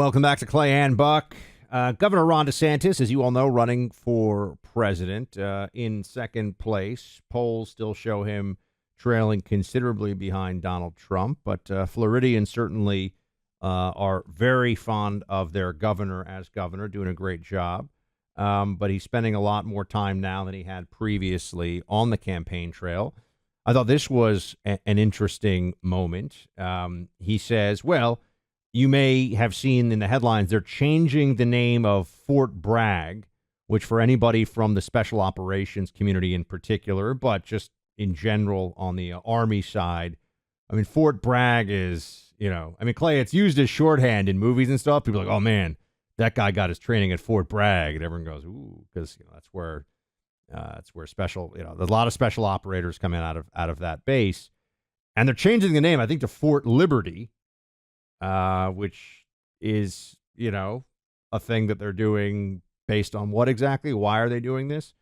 Welcome back to Clay and Buck. Governor Ron DeSantis, as you all know, running for president in second place. Polls still show him trailing considerably behind Donald Trump, but Floridians certainly are very fond of their governor as governor, doing a great job. But he's spending a lot more time now than he had previously on the campaign trail. I thought this was an interesting moment. He says, well, you may have seen in the headlines, they're changing the name of Fort Bragg, which for anybody from the special operations community in particular, but just in general on the Army side, I mean, Fort Bragg is, Clay, it's used as shorthand in movies and stuff. People are like, oh, man, that guy got his training at Fort Bragg. And everyone goes, ooh, because that's where special, there's a lot of special operators come in out of that base. And they're changing the name, I think, to Fort Liberty, which is, a thing that they're doing based on what exactly? Why are they doing this?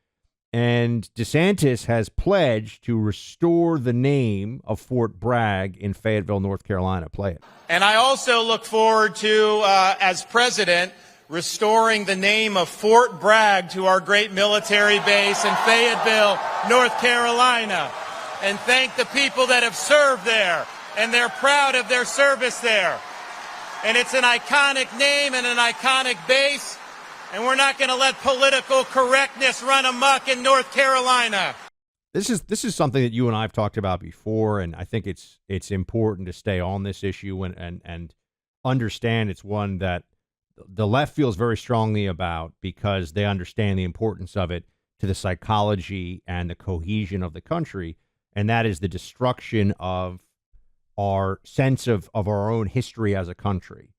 And DeSantis has pledged to restore the name of Fort Bragg in Fayetteville, North Carolina. Play it. And I also look forward to, as president, restoring the name of Fort Bragg to our great military base in Fayetteville, North Carolina. And thank the people that have served there, and they're proud of their service there. And it's an iconic name and an iconic base, and we're not going to let political correctness run amok in North Carolina. This is something that you and I have talked about before, and I think it's important to stay on this issue and understand it's one that the left feels very strongly about because they understand the importance of it to the psychology and the cohesion of the country, and that is the destruction of our sense of our own history as a country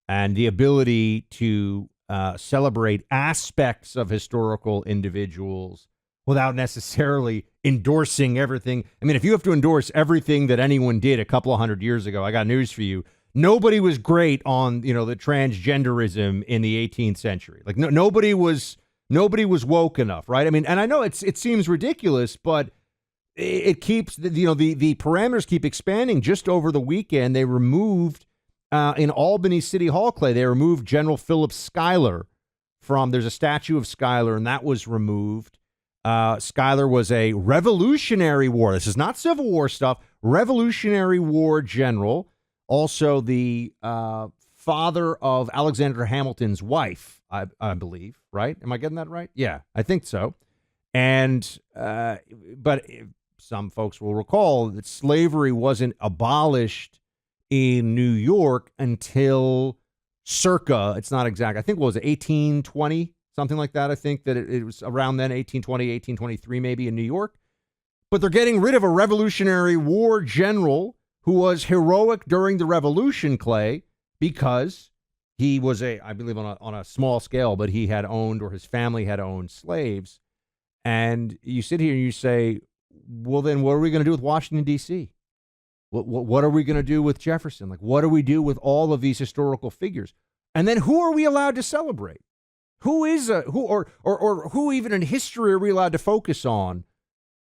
and the ability to celebrate aspects of historical individuals without necessarily endorsing everything. I mean, if you have to endorse everything that anyone did a couple of hundred years ago, I got news for you. Nobody was great on, the transgenderism in the 18th century. Like nobody was woke enough, right? I mean, and I know it seems ridiculous, but it keeps, the parameters keep expanding. Just over the weekend, they removed in Albany City Hall, Clay, they removed General Philip Schuyler there's a statue of Schuyler, and that was removed. Schuyler was a Revolutionary War. This is not Civil War stuff. Revolutionary War general. Also the father of Alexander Hamilton's wife, I believe, right? Am I getting that right? Yeah, I think so. And but some folks will recall that slavery wasn't abolished in New York until circa, it's not exact, I think what was it, 1820, something like that. I think that it was around then, 1820, 1823 maybe in New York. But they're getting rid of a Revolutionary War general who was heroic during the Revolution, Clay, because he was I believe on a small scale, but he had owned, or his family had owned, slaves. And you sit here and you say, well, then what are we going to do with Washington, D.C.? What are we going to do with Jefferson? Like, what do we do with all of these historical figures? And then who are we allowed to celebrate? Who even in history are we allowed to focus on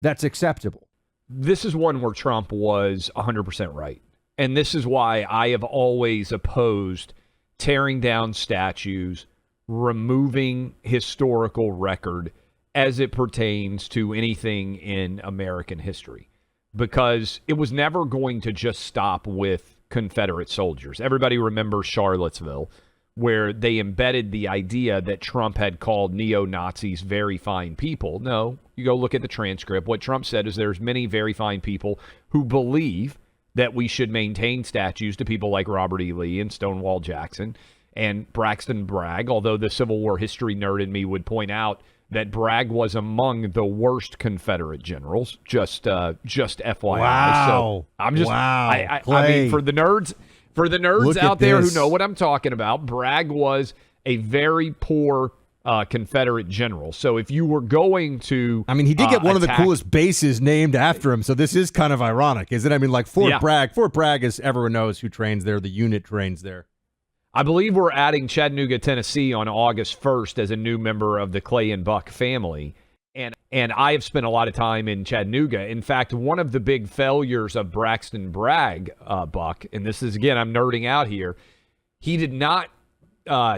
that's acceptable? This is one where Trump was 100% right. And this is why I have always opposed tearing down statues, removing historical record as it pertains to anything in American history. Because it was never going to just stop with Confederate soldiers. Everybody remembers Charlottesville, where they embedded the idea that Trump had called neo-Nazis very fine people. No, you go look at the transcript. What Trump said is there's many very fine people who believe that we should maintain statues to people like Robert E. Lee and Stonewall Jackson and Braxton Bragg, although the Civil War history nerd in me would point out that Bragg was among the worst Confederate generals, just FYI. Wow. So I'm just, wow. I mean, for the nerds out there who know what I'm talking about, Bragg was a very poor Confederate general. So if you were going to, I mean, he did get one of the coolest bases named after him. So this is kind of ironic, isn't it? I mean, like Fort Bragg, as everyone knows who trains there, the unit trains there. I believe we're adding Chattanooga, Tennessee on August 1st as a new member of the Clay and Buck family. And I have spent a lot of time in Chattanooga. In fact, one of the big failures of Braxton Bragg, Buck, and this is, again, I'm nerding out here, he did not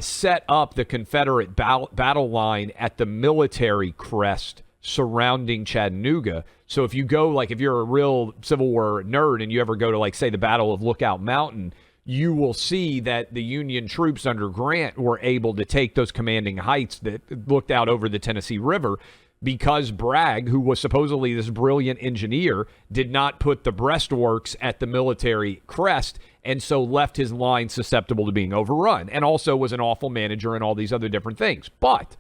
set up the Confederate battle line at the military crest surrounding Chattanooga. So if you go, like, if you're a real Civil War nerd and you ever go to, like, say, the Battle of Lookout Mountain, you will see that the Union troops under Grant were able to take those commanding heights that looked out over the Tennessee River because Bragg, who was supposedly this brilliant engineer, did not put the breastworks at the military crest and so left his line susceptible to being overrun, and also was an awful manager and all these other different things. But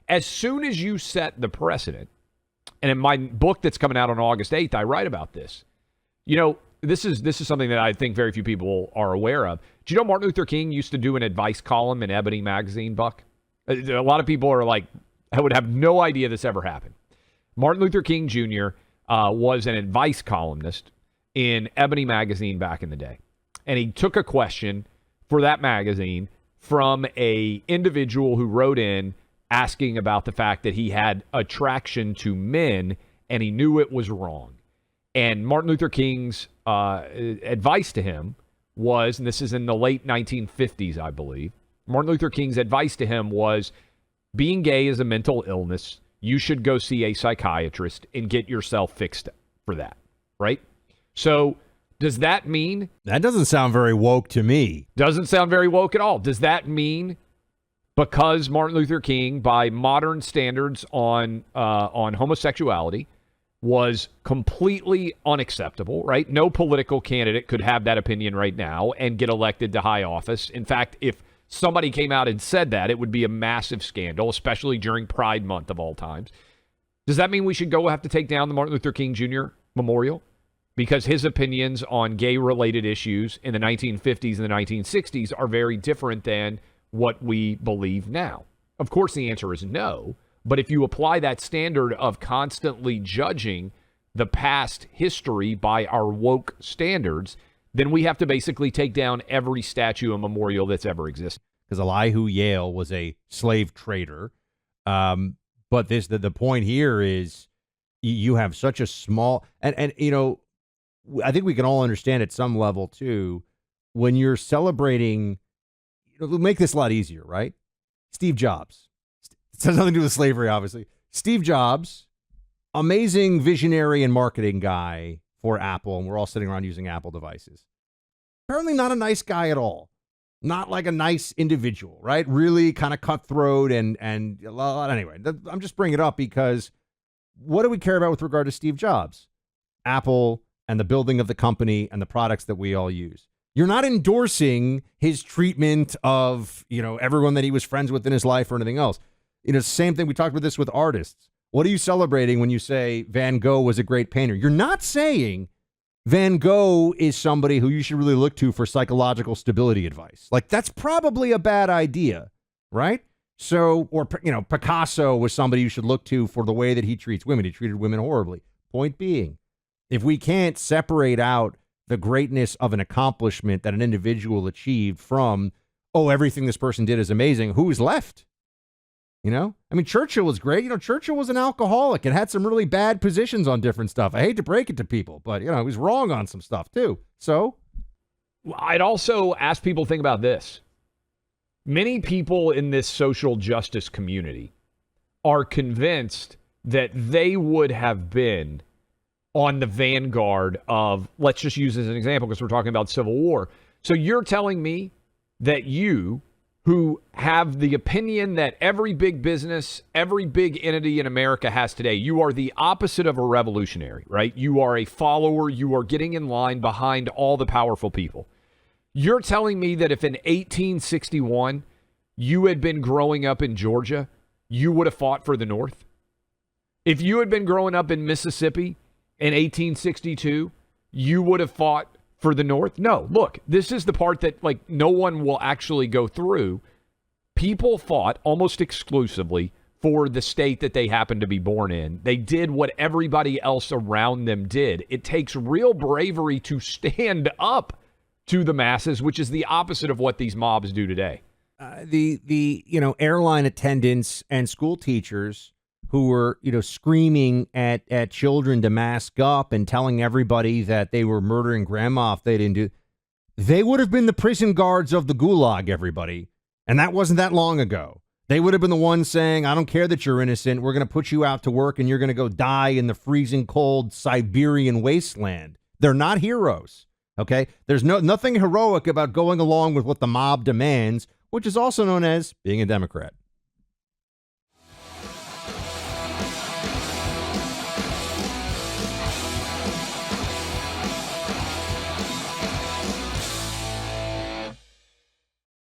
as soon as you set the precedent, and in my book that's coming out on August 8th, I write about this. This is something that I think very few people are aware of. Do you know Martin Luther King used to do an advice column in Ebony magazine, Buck? A lot of people are like, I would have no idea this ever happened. Martin Luther King Jr. Was an advice columnist in Ebony magazine back in the day. And he took a question for that magazine from a individual who wrote in asking about the fact that he had attraction to men and he knew it was wrong. And Martin Luther King's advice to him was, and this is in the late 1950s, I believe, Martin Luther King's advice to him was, being gay is a mental illness. You should go see a psychiatrist and get yourself fixed for that, right? So does that mean... That doesn't sound very woke to me. Doesn't sound very woke at all. Does that mean because Martin Luther King, by modern standards on homosexuality, was completely unacceptable, right? No political candidate could have that opinion right now and get elected to high office. In fact, if somebody came out and said that, it would be a massive scandal, especially during Pride Month of all times. Does that mean we should have to take down the Martin Luther King Jr. Memorial? Because his opinions on gay-related issues in the 1950s and the 1960s are very different than what we believe now. Of course, the answer is no. But if you apply that standard of constantly judging the past history by our woke standards, then we have to basically take down every statue and memorial that's ever existed. Because Elihu Yale was a slave trader. But the point here is you have such a small... And I think we can all understand at some level, too, when you're celebrating, make this a lot easier, right? Steve Jobs. It has nothing to do with slavery, obviously. Steve Jobs, amazing visionary and marketing guy for Apple, and we're all sitting around using Apple devices. Apparently not a nice guy at all. Not like a nice individual, right? Really kind of cutthroat and anyway, I'm just bringing it up because what do we care about with regard to Steve Jobs? Apple and the building of the company and the products that we all use. You're not endorsing his treatment of, everyone that he was friends with in his life or anything else. Same thing. We talked about this with artists. What are you celebrating when you say Van Gogh was a great painter? You're not saying Van Gogh is somebody who you should really look to for psychological stability advice. Like, that's probably a bad idea, right? So, or, Picasso was somebody you should look to for the way that he treats women. He treated women horribly. Point being, if we can't separate out the greatness of an accomplishment that an individual achieved from, everything this person did is amazing, who's left? Churchill was great. Churchill was an alcoholic and had some really bad positions on different stuff. I hate to break it to people, but, he was wrong on some stuff too. So I'd also ask people to think about this. Many people in this social justice community are convinced that they would have been on the vanguard of, let's just use this as an example because we're talking about Civil War. So you're telling me that you, who have the opinion that every big business, every big entity in America has today, you are the opposite of a revolutionary, right? You are a follower. You are getting in line behind all the powerful people. You're telling me that if in 1861 you had been growing up in Georgia, you would have fought for the North? If you had been growing up in Mississippi in 1862, you would have fought for the North? No. Look, this is the part that no one will actually go through. People fought almost exclusively for the state that they happened to be born in. They did what everybody else around them did. It takes real bravery to stand up to the masses, which is the opposite of what these mobs do today. The airline attendants and school teachers who were, screaming at children to mask up and telling everybody that they were murdering grandma if they didn't do. They would have been the prison guards of the gulag, everybody. And that wasn't that long ago. They would have been the ones saying, I don't care that you're innocent. We're going to put you out to work and you're going to go die in the freezing cold Siberian wasteland. They're not heroes. Okay. There's nothing heroic about going along with what the mob demands, which is also known as being a Democrat.